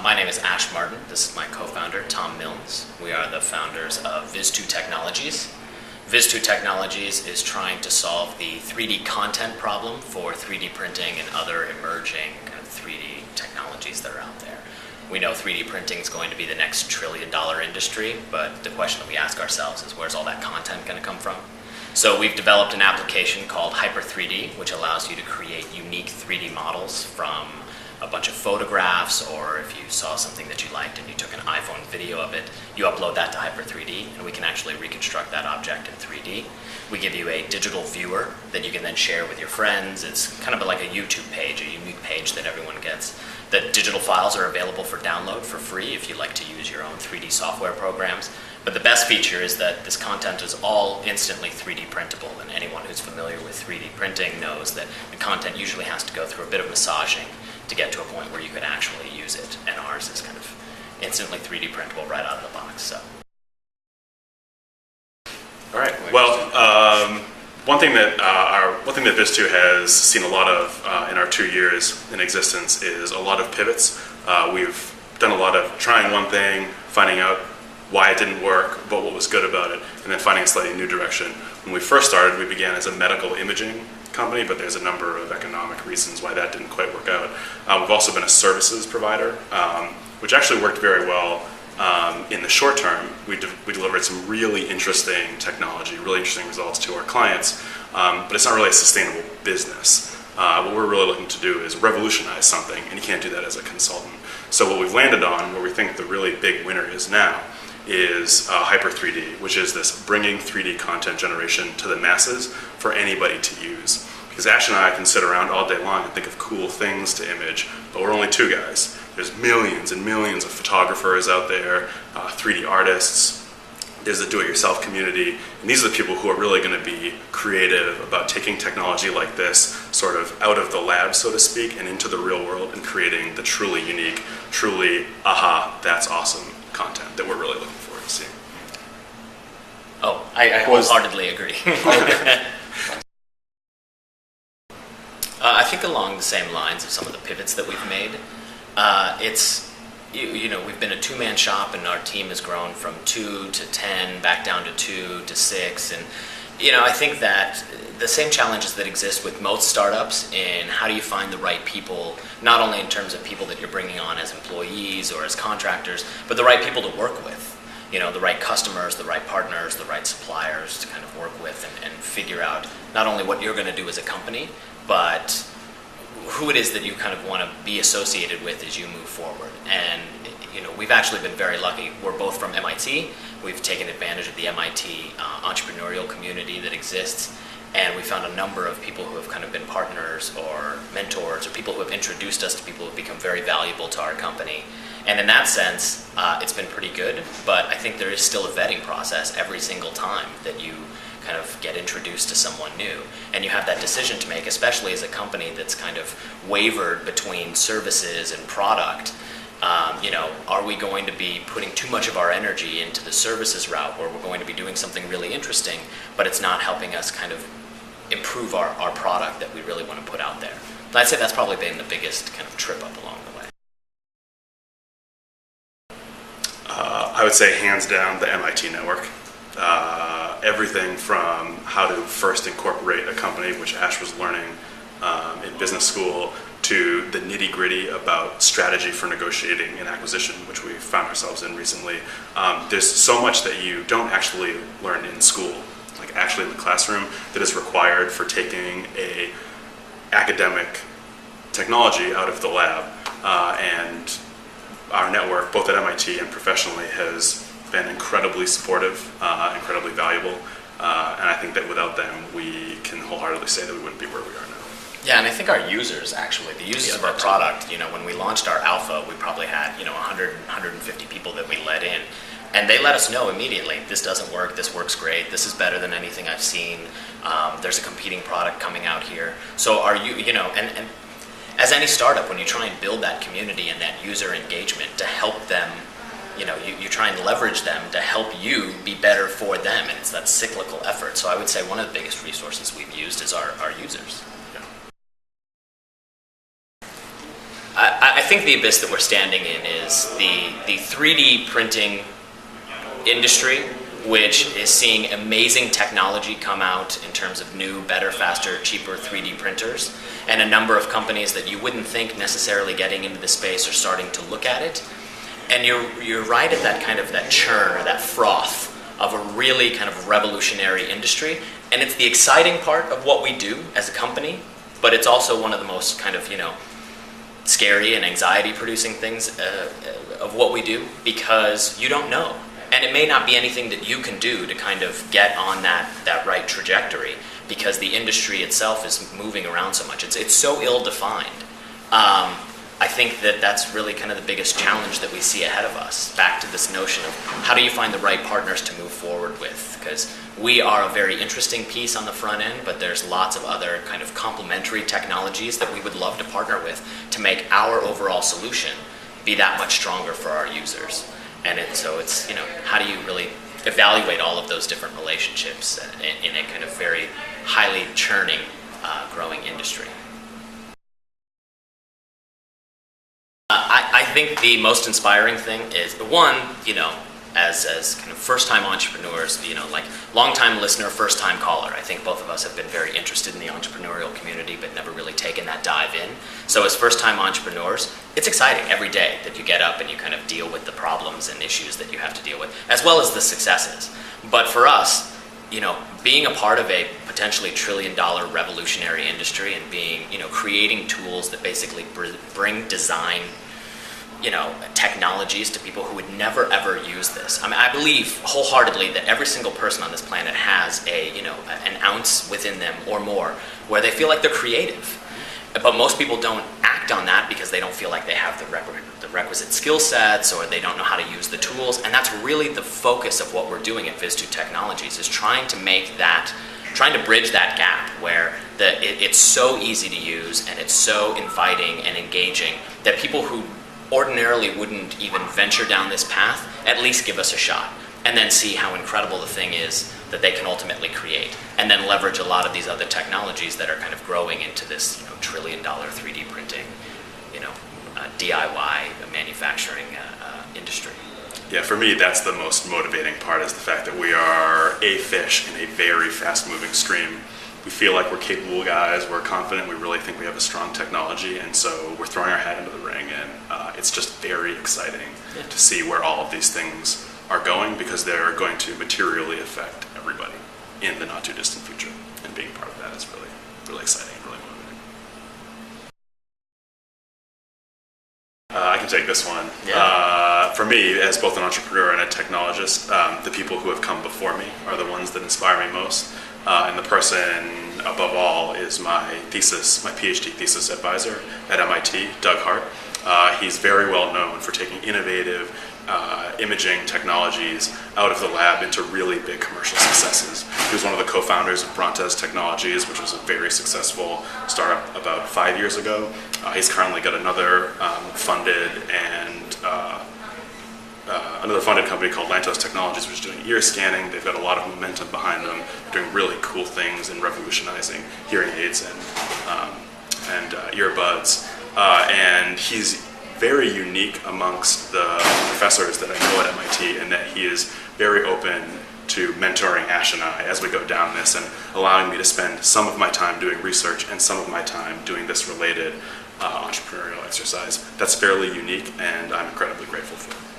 My name is Ash Martin. This is my co-founder, Tom Milnes. We are the founders of Viztu Technologies. Viztu Technologies is trying to solve the 3D content problem for 3D printing and other emerging kind of 3D technologies that are out there. We know 3D printing is going to be the next trillion-dollar industry, but the question that we ask ourselves is, where's all that content going to come from? So we've developed an application called Hyper 3D, which allows you to create unique 3D models from a bunch of photographs, or if you saw something that you liked and you took an iPhone video of it, you upload that to Hyper 3D, and we can actually reconstruct that object in 3D. We give you a digital viewer that you can then share with your friends. It's kind of like a YouTube page, a unique page that everyone gets. The digital files are available for download for free if you like to use your own 3D software programs. But the best feature is that this content is all instantly 3D printable, and anyone who's familiar with 3D printing knows that the content usually has to go through a bit of massaging to get to a point where you could actually use it, and ours is kind of instantly 3D printable right out of the box. So, all right. Well, one thing that Viztu has seen a lot of in our 2 years in existence is a lot of pivots. We've done a lot of trying one thing, finding out why it didn't work, but what was good about it, and then finding a slightly new direction. When we first started, we began as a medical imaging company, but there's a number of economic reasons why that didn't quite work out. We've also been a services provider, which actually worked very well in the short term. We delivered some really interesting technology, really interesting results to our clients, but it's not really a sustainable business. What we're really looking to do is revolutionize something, and you can't do that as a consultant. So what we've landed on, where we think the really big winner is now, is Hyper 3D, which is this bringing 3D content generation to the masses for anybody to use. Because Ash and I can sit around all day long and think of cool things to image, but we're only two guys. There's millions and millions of photographers out there, 3D artists. There's the do-it-yourself community, and these are the people who are really going to be creative about taking technology like this sort of out of the lab, so to speak, and into the real world and creating the truly unique, truly, aha, that's awesome content that we're really looking forward to seeing. Oh, I wholeheartedly agree. I think along the same lines of some of the pivots that we've made. We've been a two-man shop, and our team has grown from 2 to 10, back down to 2 to 6, and I think that the same challenges that exist with most startups in how do you find the right people, not only in terms of people that you're bringing on as employees or as contractors, but the right people to work with. The right customers, the right partners, the right suppliers to kind of work with and figure out not only what you're going to do as a company, but who it is that you kind of want to be associated with as you move forward. And we've actually been very lucky. We're both from MIT. We've taken advantage of the MIT entrepreneurial community that exists, and we found a number of people who have kind of been partners or mentors or people who have introduced us to people who have become very valuable to our company. And in that sense, it's been pretty good, but I think there is still a vetting process every single time that you kind of get introduced to someone new, and you have that decision to make, especially as a company that's kind of wavered between services and product. Are we going to be putting too much of our energy into the services route, where we're going to be doing something really interesting, but it's not helping us kind of improve our product that we really want to put out there? And I'd say that's probably been the biggest kind of trip up along the way. I would say hands down the MIT network. Everything from how to first incorporate a company, which Ash was learning in business school, to the nitty-gritty about strategy for negotiating an acquisition, which we found ourselves in recently. There's so much that you don't actually learn in school, like actually in the classroom, that is required for taking a academic technology out of the lab. And our network, both at MIT and professionally, has been incredibly supportive, incredibly valuable, and I think that without them, we can wholeheartedly say that we wouldn't be where we are now. Yeah, and I think our users, actually, the users of our product, when we launched our alpha, we probably had 100, 150 people that we let in, and they let us know immediately, this doesn't work, this works great, this is better than anything I've seen, there's a competing product coming out here. So are you, and as any startup, when you try and build that community and that user engagement to help them, you try and leverage them to help you be better for them, and it's that cyclical effort. So I would say one of the biggest resources we've used is our users. I think the abyss that we're standing in is the 3D printing industry, which is seeing amazing technology come out in terms of new, better, faster, cheaper 3D printers, and a number of companies that you wouldn't think necessarily getting into the space are starting to look at it. And you're right at that kind of that churn or that froth of a really kind of revolutionary industry. And it's the exciting part of what we do as a company, but it's also one of the most kind of, scary and anxiety-producing things of what we do, because you don't know. And it may not be anything that you can do to kind of get on that right trajectory, because the industry itself is moving around so much. It's so ill-defined. I think that's really kind of the biggest challenge that we see ahead of us. Back to this notion of how do you find the right partners to move forward with? Because we are a very interesting piece on the front end, but there's lots of other kind of complementary technologies that we would love to partner with to make our overall solution be that much stronger for our users. And so it's, how do you really evaluate all of those different relationships in a kind of very highly churning, growing industry? I think the most inspiring thing is, one, as kind of first-time entrepreneurs, like long-time listener, first-time caller. I think both of us have been very interested in the entrepreneurial community, but never really taken that dive in. So as first-time entrepreneurs, it's exciting every day that you get up and you kind of deal with the problems and issues that you have to deal with, as well as the successes. But for us, being a part of a potentially trillion-dollar revolutionary industry and being, creating tools that basically bring design, technologies to people who would never ever use this. I mean, I believe wholeheartedly that every single person on this planet has an ounce within them or more where they feel like they're creative. But most people don't act on that because they don't feel like they have the requisite skill sets, or they don't know how to use the tools. And that's really the focus of what we're doing at Viztu Technologies, is trying to bridge that gap where it's so easy to use and it's so inviting and engaging that people who ordinarily wouldn't even venture down this path at least give us a shot, and then see how incredible the thing is that they can ultimately create, and then leverage a lot of these other technologies that are kind of growing into this trillion-dollar 3D printing, DIY manufacturing industry. Yeah, for me, that's the most motivating part, is the fact that we are a fish in a very fast-moving stream. We feel like we're capable guys, we're confident, we really think we have a strong technology, and so we're throwing our hat into the ring, and it's just very exciting to see where all of these things are going, because they're going to materially affect everybody in the not-too-distant future, and being part of that is really, really exciting and really motivating. I can take this one. Yeah. For me, as both an entrepreneur and a technologist, the people who have come before me are the ones that inspire me most. And the person above all is my PhD thesis advisor at MIT, Doug Hart. He's very well known for taking innovative imaging technologies out of the lab into really big commercial successes. He was one of the co-founders of Brontes Technologies, which was a very successful startup about 5 years ago. He's currently got another funded company called Lantos Technologies, which is doing ear scanning. They've got a lot of momentum behind them. They're doing really cool things in revolutionizing hearing aids and earbuds. And he's very unique amongst the professors that I know at MIT, in that he is very open to mentoring Ash and I as we go down this, and allowing me to spend some of my time doing research and some of my time doing this related entrepreneurial exercise. That's fairly unique, and I'm incredibly grateful for it.